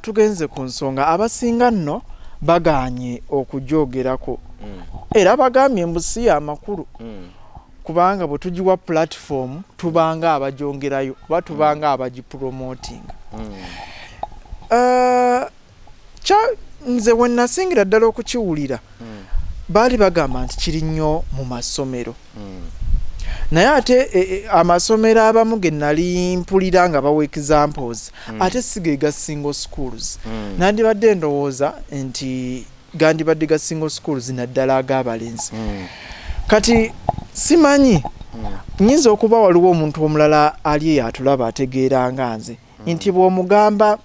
tugenze ku nsonga abasinga nno baganye okujoogerako era bagambye mbusi amakulu kubanga bwe tugiwa platform tubanga abajongerayo kuba tubanga abagipromotinga nze we nasingira ddala okukiwulira baali bagamba nti kiri nnyo mu masomero naye ate amasomero abamu ge nali mpulira nga bawa examples ate sige ga single schools nandibadde ndowooza nti gandibadde ga single schools naddala ag'abalenzi kati simanyi nyinza okuba waliwo omuntu omulala ali yatulaba ategeera nga nze nti bw'omugamba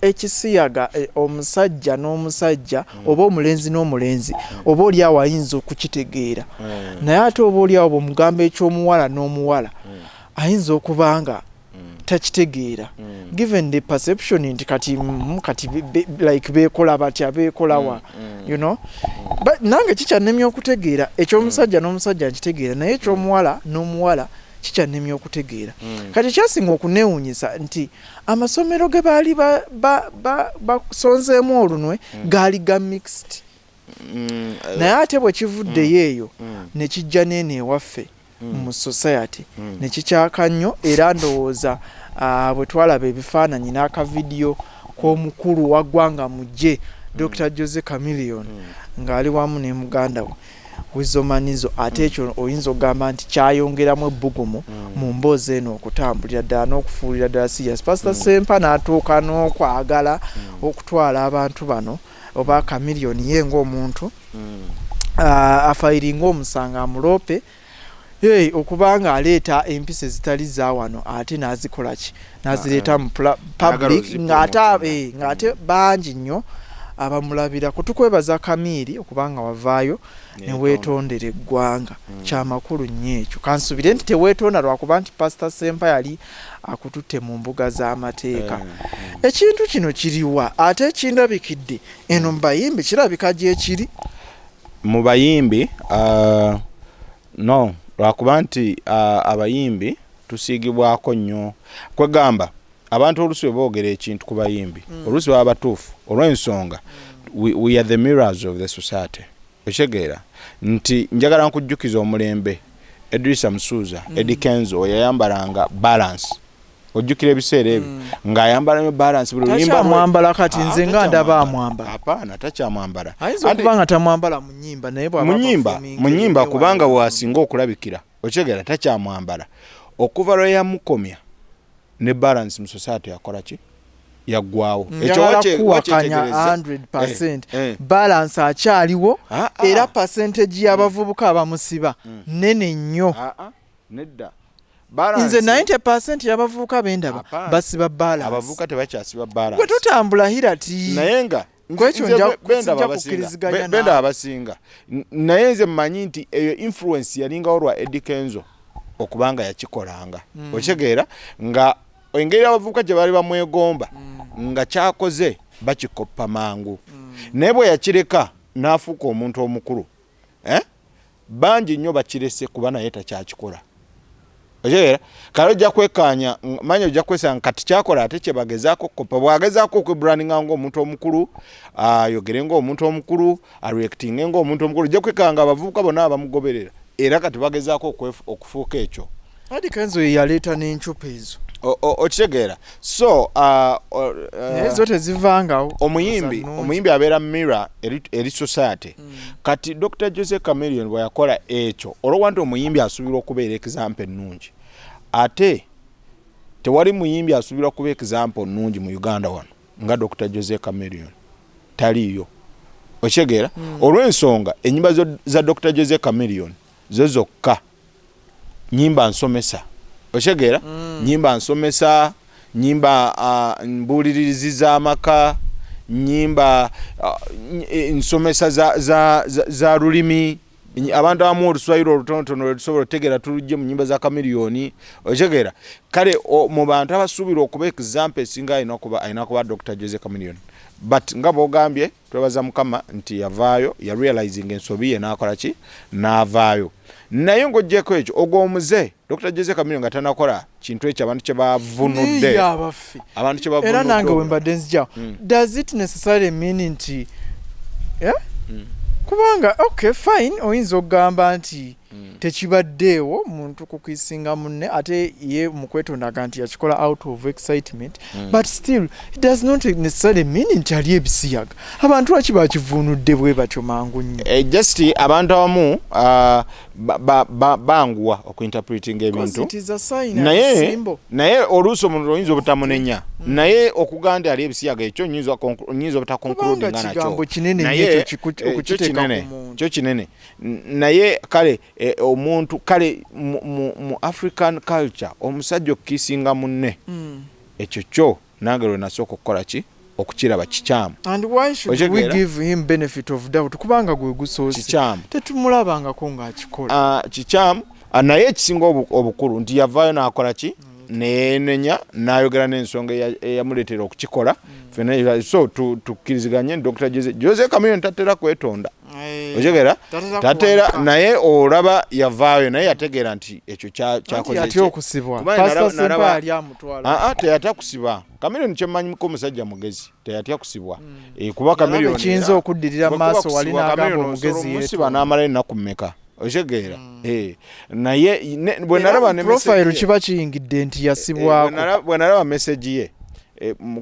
ekisiyaga omusajja n'omusajja oba omulenzi n'omulenzi oba oli awo ayinza okukitegeera naye ate oba oli awo bw'omugamba eky'omuwala n'omuwala ayinza okubanga takitegeera given the perception nti kati like beekola batya beekolawa you know but nange kikyannemya okutegeera eky'omusajja n'omusajja nkitegeera naye eky'omuwala n'omuwala kikyannemya okutegeera kati kyasinga okuneewuunyisa nti amasomero ge baali basonzeemu olunwe gaali ga mixed naye ate bwe kivuddeyo eyo ne kijja n'eno ewaffe mu society ne kikyaka nnyo era ndowooza bwe twalaba ebifaananyi n'akavidiyo k'omukulu wa ggwanga mujje Dr. Jose Chameleon ng'ali wamu ne muganda we wizomanizo ate ekyo oyinza okugamba nti kyayongeramu ebbugumu mu mboozi eno okutambulira ddala n'okufuulira ddala serious Pastor Sempa n'atuuka n'okwagala okutwala abantu bano oba Chameleon ye ng'omuntu afayiringa omusanga amulope okubanga aleeta empisa ezitali za wano ate n'azikola ki n'azireeta mu public ng'ate bangi nnyo abamulabira kutukwebaza Kamiri okubanga wavaayo ne weetondera eggwanga kyamakulu nnyo ekyo kansubire nti teweetonda lwakuba nti Pastor Sempa yali akututte mu mbuga z'amateeka ekintu kino kiriwa ate ekindabikidde eno mu bayimbi kirabika gyekiri mu bayimbi no lwakuba nti abayimbi tusiigibwako nnyo kwegamba abantu olusi bwe boogera ekintu ku bayimbi olusi baba batuufu olw'ensonga we are the mirrors of the society okitegeera nti njagala nkujjukiza omulembe Edrisa Musuuza Eddie Kenzo yayambalanga balance ojjukira ebiseera ebyo ng'ayambala balance buli luyimba takyamwambala kati nze nga ndaba amwambala hapana takyamwambala ayinza okuba nga tamwambala mu nnyimba naye mu nnyimba kubanga bwasinga okulabikira okitegeera takyamwambala okuva lwe yamukomya ne balance mu society yakola ki yaggwawo ekyo wakyekuwakanya 100% balance akyaliwo era percentage y'abavubuka abamusiba nene nnyo nedda nze 90% y'abavubuka bendaba basiba balance abavubuka tebakyasiba balance gwe tutambula Hilati naye nga kwekyo benda abasinga naye nze mmanyi nti eyo influence yalingawo lwa Eddie Kenzo okubanga yakikolanga okitegeera nga engeri abavubuka gye baali bamwegomba nga kyakoze bakikoppa mangu naye bwe yakireka n'afuuka omuntu omukulu bangi nnyo bakirese kuba naye takyakikola okitegeera kale ojja kwekkaanya manyi ojja kwesanga kati kyakola ate kye bagezaako okukoppa bw'agezaako okwebrandinga ng'omuntu omukulu ayogere ng'omuntu omukulu areactinge ng'omuntu omukulu ojja kwekkaanga abavubuka bonna abamugoberera era kati bagezaako okufuuka ekyo Eddie Kenzo yaleeta n'encupa ezo okitegeera so ezo tezivangawo omuyimbi abeera mirror eri society kati Dr. Jose Chameleon bwe yakola ekyo olwowa nti omuyimbi asuubirwa okubeera example ennungi ate tewali muyimbi asuubirwa okuba example nnungi mu Uganda wano nga Dr. Jose Chameleon taliiyo okitegeera olw'ensonga ennyimba za Dr. Jose Chameleon zo zokka nyimba nsomesa okitegeera nyimba nsomesa nyimba mbuuliririzi z'amaka nyimba nsomesa za lulimi abantu abamu oluswayiro olutonotono olusobola otegera tulujje mu nyimba za kamiliyoni otegera kale mu bantu abasuubira okuba example esinga alina kuba Dr. Jose Chameleone but nga bw'ogambye twebaza Mukama nti yavaayo ya realizing ensobi ye n'akola ki n'avaayo naye ng'oggyeko ekyo ogw'omuze Dr. Jose Chameleone nga tanakola kintu ekyo abantu kye bavunudde era nange wembadde nzija does it necessarily mean nti kubanga okay fine oyinza okugamba nti tekibaddeewo muntu kukisinga munne ate ye mu kwetondaga nti yakikola out of excitement but still it does not necessarily mean nti ali ebisiyaga abantu lwaki bakivunudde bwe batyo mangu nnyo just abantu abamu banguwa okuinterpreting ebintu naye oluusi omuntu oyinza obutamunenya naye okuganda ali ebisiyaga ekyo nyinza obutakonkludinga nakyo naye kyo kinene naye kale omuntu kale mu African culture omusajja okukisinga munne ekyo kyo nange lwe nasooka okukola ki okukiraba kikyamu and why should we give him benefit of doubt kubanga gwe gusoose tetumulabangako ng'akikola kikyamu naye ekisinga obukulu nti yavaayo n'akola ki neenenya n'ayogera n'ensonga eyamuleetera okukikola so tukkiriziganye Dr. Jose Chameleone tatera kwetonda ojegera tatera naye olaba yavaayo naye yategeera nti ekyo kyakoze atyo okusibwa pastor Sempa ali amutwala teyatya kusibwa Chameleone kyemmanyimuko omusajja mugezi teyatya kusibwa kuba Chameleone kiyinza okuddirira maaso wali n'agamba omugezi yeetusiba n'amala ennaku mmeka ojegeera naye bwe nalaba ne profile kiba kiyingidde nti yasibwako bwe nalaba message ye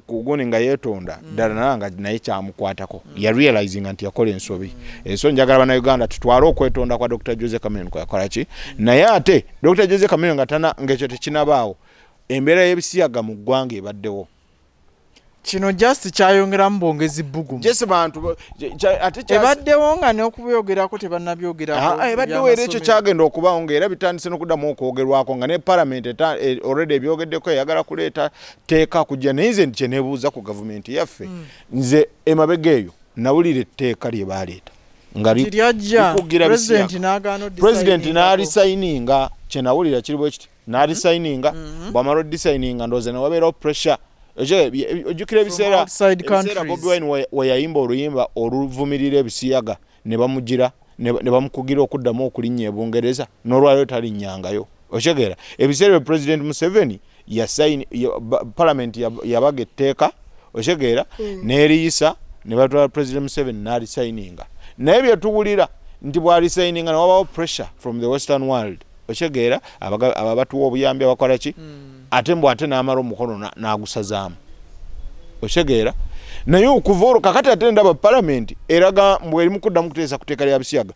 kuguni nga yeetonda ddala nanga naye kyamukwatako ya realizing nti yakola ensobi so njagala bana Uganda tutwale okwetonda kwa Dr. Jose Chameleone kwa yakola ki naye ate Dr. Jose Chameleone ng'ekyo tekinabaawo embeera y'ebisiyaga mu ggwanga ebaddewo kino just kyayongeramu bwongezi bbugumu just bantu ate ebaddewo nga n'okubyogerako tebannabyogerako ebaddewo era ekyo kyagenda okubawo ng'era bitandise n'okuddamu okwogerwako nga ne parliament already ebyogeddeko eyagala kuleeta teeka kujja naye nze kye neebuuza ku gavumenti yaffe nze emabega eyo nawulira etteeka lye baaleeta nga likugira president n'alisayininga kye nawulira kiri bwe kiti n'alisayininga bw'amala odisaininga ndowooza ne wabeerawo pressure ojjukira ebiseera Bobi Wine weyayimba oluyimba oluvumirira ebisiyaga ne bamugira ne bamukugira okuddamu okulinnya ebungereza n'olwaliro talinyangayo okitegeera ebiseera President Museveni parliament yabaga etteeka okitegeera n'eriyisa ne batwala President Museveni n'alisayininga naye byetuwulira nti bw'alisayininga ne wabawo pressure from the western world okitegeera ababatuwa obuyambi abakola ki ate mbw ate n'amala omukono n'agusazaamu okitegeera naye okuva olwo kakati ate ndaba parliament eraga mbw erimu kuddamu kuteesa kuteeka lya bisiyaga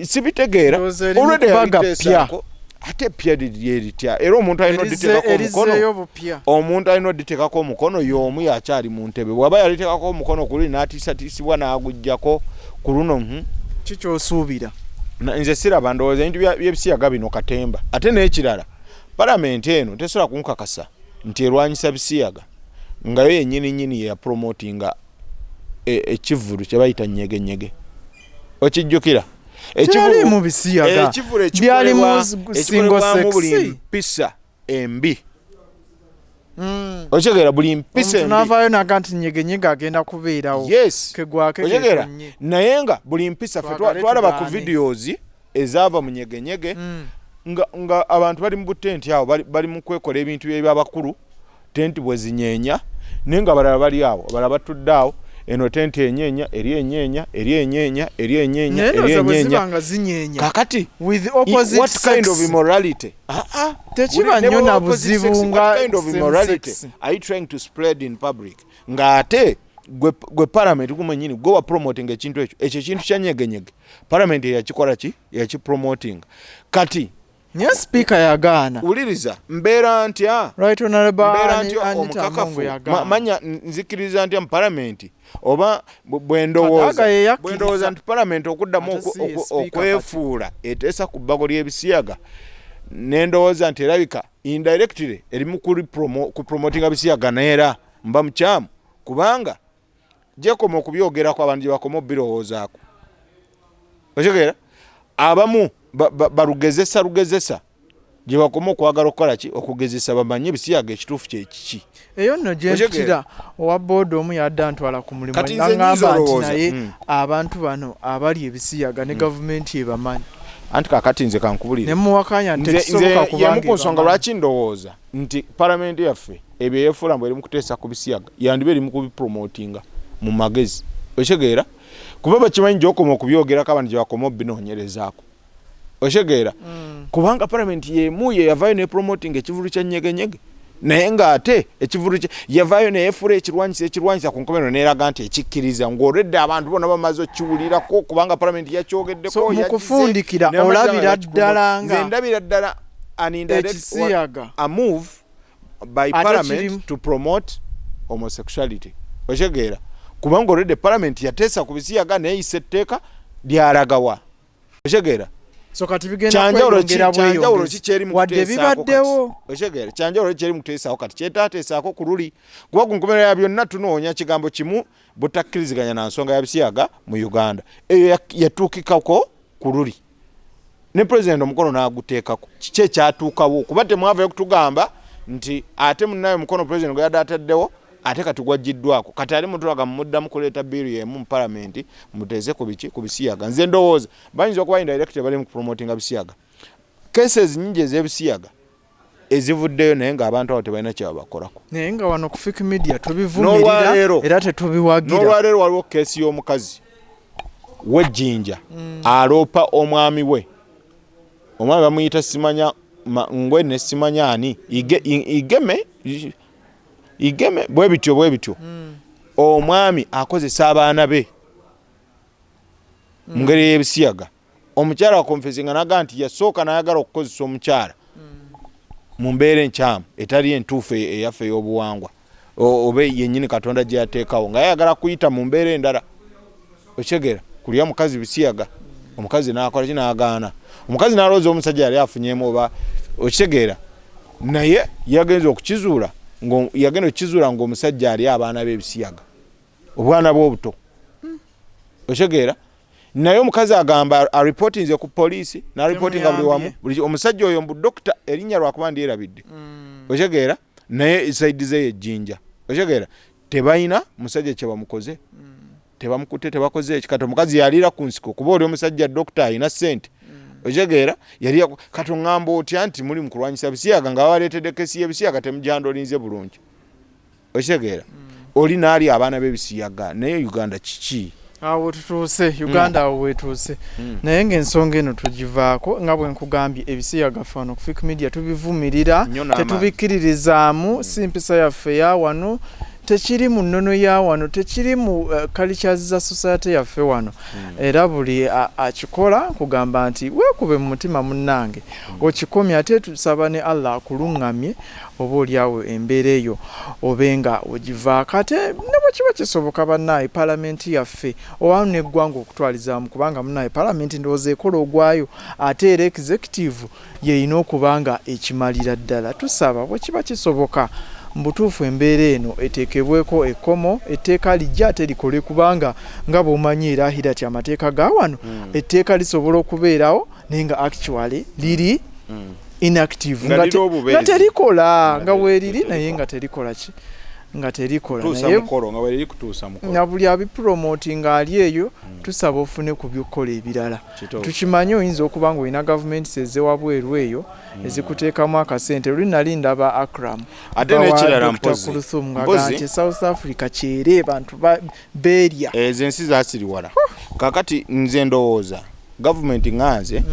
sibitegeera olwedde yaliteesaako ate pya lyeritya era omuntu alina oditeekako omukono y'omu yakyali mu ntebe bw'aba yaliteekako omukono ku luli n'atiisatiisibwa n'aguggyako ku luno kikyosuubira nze siraba ndowooza ebintu by'ebisiyaga bino katemba ate n'ekirala parliament eno tesobola kunkakasa nti erwanyisa bisiyaga nga yo yennyini ya promotinga ekivulu kye bayita nyegenyege okijjukira ekivulu mu bisiyaga byali mu single sex mpisa embi okitegeera buli mpisa embi n'avaayo naga nti nyegenyege agenda kubeerawo okitegeera naye nga buli mpisa ffe twalaba ku videos ezaava mu nyegenyege nga abantu bali mu butenti awo bali mu kwekola ebintu by'abakulu tenti bwe zinyeenya naye nga balala bali awo balala batudde awo eno tenti enyeenya eri enyeenya eri enyeenya eri enyeenya eri enyeenya kakati what kind of immorality tekiba nnyo na buzibu nga what kind of immorality are you trying to spread in public nga ate gwe parliament gumanyini gwe wa promoting ekintu ekyo ekintu kya nyegenyege parliament yakikola ki yakipromoting kati nye speaker yagaana uliriza mbeera ntya right honorable omukakafu manya nzikiriza ntya mu parliament oba bwendowooza nti parliament okuddamu okwefuula eteesa ku bbago ly'ebisiyaga nendowooza nti erabika indirectly erimu ku promotinga bisiyaga neera mba mukyamu kubanga gyekoma okubyogerako abantu gye bakoma obirowoozaako okitegeera abamu barugezesa gye bakoma okwagala okukola ki okugezesa bamanye ebisiyaga ekituufu kyekiki eyo nno gyempitira owa booda omu yadda ntwala ku mulimu ngamba nti naye abantu bano abali ebisiyaga ne gavumenti ebamanyi anti kakati nze kankubulire nemuwakanya ntekisoboka kubanga ku nsonga lwaki ndowooza nti palamenti yaffe ebyo yefuula mbu eri mu kuteesa ku bisiyaga yandiba eri mu kubipromotinga mu magezi okitegeera kuba bakimanyi gyokoma okubyogerako abantu gye bakoma obinoonyerezaako okitegeera kubanga palamenti yemu ye yavaayo nepromotinga ekivulu kya nyegenyege naye ng'ate ekivulu yavaayo neyefuula ekirwanyisa ku nkomerero neeraga nti ekikkiriza ng'olwedde abantu bonna bamaze okiwulirako kubanga palamenti yakyogeddeko mu kufundikira olabira ddala nga nze ndabira ddala a move by parliament to promote homosexuality okitegeera kubanga olwedde palamenti yateesa ku bisiyaga neyisa etteeka lyaragawa okitegeera so kati bigenda kweyongera bweyongera kikyeri mu wadde bibaddewo okitegeera kyanjawulo kikyeri mu kuteesaako kati kyetaateesaako ku luli kuba ku nkomerero ya byonna tunoonya kigambo kimu butakkiriziganya na nsonga ya bisiyaga mu Uganda eyo yatuukikako ku luli ne pulezidenti omukono n'aguteekako kiki ekyatuukawo kuba temwavayo kutugamba nti ate munnayo mukono pulezidenti gwe yadde ataddewo ate kati gwaggiddwako kati ali mutulaga mumuddamu kuleeta biiru yemu mu palamenti muteeze ku bisiyaga nze ndowooza bayinza okuba indirecte bali mu kupromotinga bisiyaga cases nyingi ez'ebisiyaga ezivuddeyo naye ng'abantu abo tebalina kyebabakolako naye nga wano ku fik media tubivumirira era tetubiwagira n'olwaleero waliwo keesi y'omukazi w'ejjinja aloopa omwami we omwami bamuyita simanya ngwe ne simanya ani igeme bwe bityo omwami akozesa abaana be mu ngeri y'ebisiyaga omukyala akonfesinga naga nti yasooka n'ayagala okukozesa omukyala mu mbeera enkyamu etali entuufu eyaffe ey'obuwangwa oba yennyini Katonda gye yateekawo nga yayagala kuyita mu mbeera endala okitegeera kulya mukazi bisiyaga omukazi n'akola ki n'agaana omukazi n'alowooza omusajja yali afunyeemu oba okitegeera naye yagenza okukizuula ng'omusajja ali abaana b'ebisiyaga obwana bw'obuto okitegeera naye omukazi agamba aripotinze ku poliisi n'aripotinga buli wamu omusajja oyo mbu dokita erinnya lwakuba ndyerabidde okitegeera naye esaidi ze yejjinja okitegeera tebalina musajja kye bamukoze tebamukutte tebakoze ekikati omukazi yaliira ku nsiko kuba oli omusajja dokita alina ssente okitegeera yali kati oŋŋamba otya nti muli mu kulwanyisa bisiyaga nga baleetedde kesi y'ebisiyaga temujandolinze bulungi okitegeera oli naali abaana b'ebisiyaga naye Uganda kiki awo tutuuse Uganda awo wetuuse naye ng'ensonga eno tugivaako nga bwe nkugambye ebisiyaga fano ku fik media tubivumirira tetubikkiririzaamu si mpisa yaffe ya wano tekiri mu nnono ya wano tekiri mu cultures za society yaffe wano era buli akikola kugamba nti weekube mu mutima munnange okikomye ate tusaba ne Allah akulungamye oba oliawo embeera eyo obenga ogivaako ate ne bwe kiba kisoboka bannaye palamenti yaffe owamu neggwanga okutwalizaamu kubanga munnaye palamenti ndowooza ekola ogwayo ate era executive yeyina okubanga ekimalira ddala tusaba bwe kiba kisoboka mbutuufu embeera eno eteekebweko ekkomo etteeka lijja ate likole kubanga nga bw'omanyi era Hillat amateeka ga wano etteeka lisobola okubeerawo naye nga actually liri inactive nga terikola nga weeriri naye nga terikola ki nga terikola na buli abipromotinga ali eyo tusaba ofune ku byokukola ebirala tukimanyi oyinza okuba nga olina gavumenti sezewabweru eyo ezikuteekamu akasente luli nali ndaba Akram ate n'ekirala mpozi nti South Africa kyere bantu beerya ezo ensi zaasiriwala kakati nze ndowooza gavumenti nganze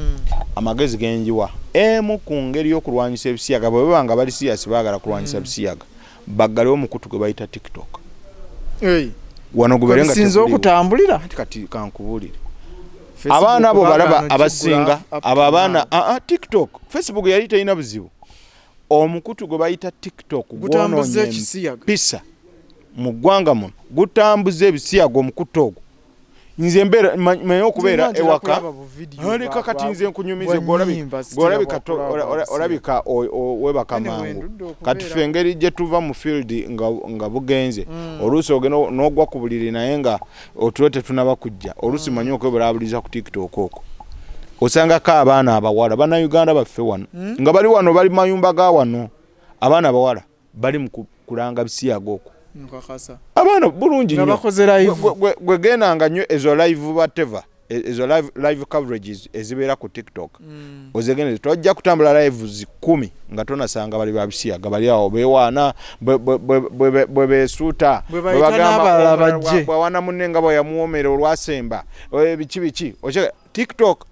amagezi genjiwa emu ku ngeri y'okulwanyisa ebisiyaga bwe baba nga bali siyasi baagala kulwanyisa ebisiyaga baggalewo mukutu gwe bayita TikTok wano guberenga sinzo okutambulira kati kankubulire abaana abo balaba abasinga abo abaana TikTok Facebook yali teyina buzibu omukutu gwe bayita TikTok gutambuza ekisiyaga pisa mu ggwanga muno gutambuza ebisiyaga omukutu ogwo nze mbeera manyi okubeera ewaka aleka kati nze nkunyumize olabika webaka mangu kati ffe engeri gye tuva mu field nga bugenze oluusi ogenda n'ogwa ku buliri naye nga otulo tetunaba kujja oluusi manyi okwebulaabuliza ku TikTok okwo osangako abaana abawala bannayuganda baffe wano nga bali wano bali mayumba ga wano abaana abawala bali mu kulanga bisiyaga okwo abaana bulungi nnyo gwe gendanga nnyo ezo live whatever ezo live coverages ezibeera ku TikTok ozegende tojja kutambula live 10 nga tonasanga bali babisiyaga bali awo bewaana bwe besuuta bwewana munne nga bwe yamuwomera olwasemba biki TikTok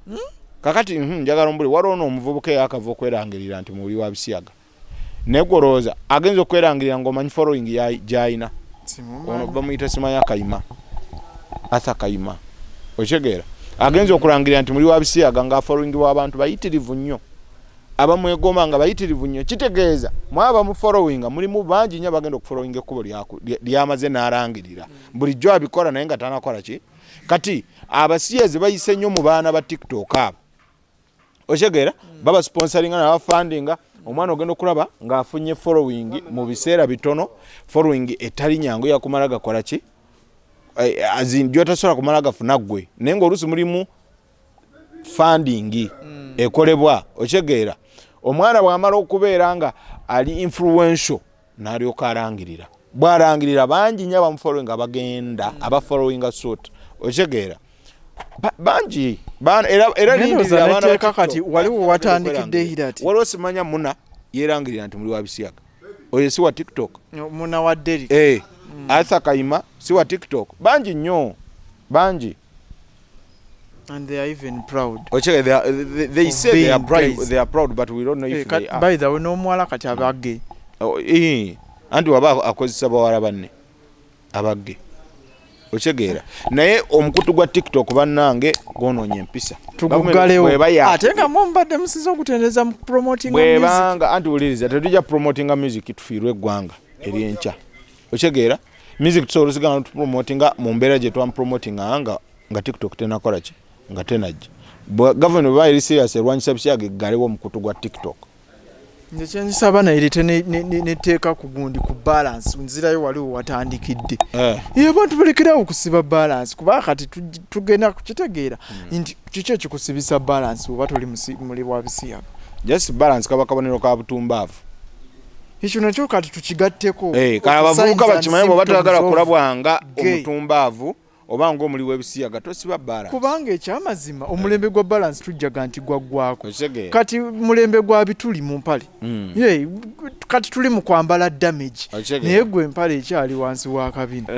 kakati njagala mbuli waliwo omuvubuka yakava okwerangirira nti muli wa bisiyaga negoroza agenza okwerangirira ng'omanyi following gyayina ono bamuyita Simanya Kayima Asa Kayima okitegera agenza okulangirira nti muli wa bisiyaga nga following w'abantu bayitirivu nnyo abamwegoma nga bayitirivu nnyo kitegeeza mwaba mu following mulimu bangi nnyo bagenda okufollowing ekkubo lyamaze n'arangirira bulijjo abikola naye nga tanakola ki kati abasiyazi bayise nnyo mu baana ba TikTok abo okitegera baba sponsoringa n'abafundinga omwana ogenda okulaba ng'afunye following mu biseera bitono following etali nyangu yakumala gakola ki gyotasobola kumala gafuna ggwe naye ng'oluusi mulimu funding ekolebwa okitegera omwana bw'amala okubeera nga ali influential n'alyoka arangirira bw'arangirira bangi nnyo abamufollowing abagenda abafollowing suit okitegera bangi era lindirira abaana kati waliwo watandikidde Hillat waliwo simanya muna yerangirira nti muli wa bisiyaga oyo si wa TikTok muna wa Derek Asa Kayima si wa TikTok bangi nnyo bangi and they are even proud okay they say they are proud but we don't know if they are by the way no mwala kati abagge anti waba akozesa bawala banne abagge okitegera naye omukutu gwa TikTok bannange gonoonye empisa tugugalewo ate nga mumbadde musiza okutendeza mu promoting music bwebanga anti uliriza tetujja promoting music tufiirwe eggwanga eryenkya okitegera music tusobola osigala tupromotinga mu mbeera gye twamupromotinga nga TikTok tenakola ki nga tenajja gavumenti bwe eri serious erwanyisa bisiyaga eggalewo omukutu gwa TikTok nekyenyisaba naye erite neteeka ku gundi ku balance nzirayo waliwo watandikidde abantu balekerawo okusiba balance kuba kati tugenda kukitegeera nti kiki ekikusibisa balance oba toli muli wa bisiyaga just balance kaba kabonero ka butumbaavu ekyo nakyo kati tukigatteko kala bavubuka bakimanyi bwe batagala kulabwanga omutumbaavu oba ng'omuli w'ebisiyaga tosiba balance kubanga ekyamazima omulembe gwa balance tujjaga nti gwaggwako kati mulembe gwa bituli mu mpale kati tuli mu kwambala damage naye gwe empale ekyali wansi wa kabina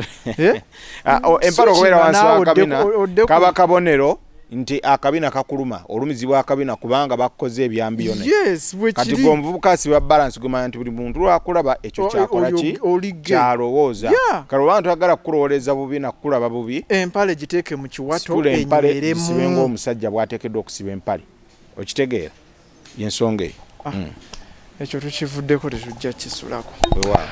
empale okubeera wansi wa kabina kaba kabonero nti akabina kakuluma olumizibwa akabina kubanga bakoze ebyambiyo ne kati gwe omuvubuka asiba balance gumanya nti buli muntu lwakulaba ekyo kyakola ki kyalowooza kale oba ntagala kukulowooleza bubi nakukulaba bubi empale giteeke mu kiwato enyweremu sibe ng'omusajja bw'ateekeddwa okusiba empale okitegeera yensonga eyo ekyo tukivuddeko tetujja kisulako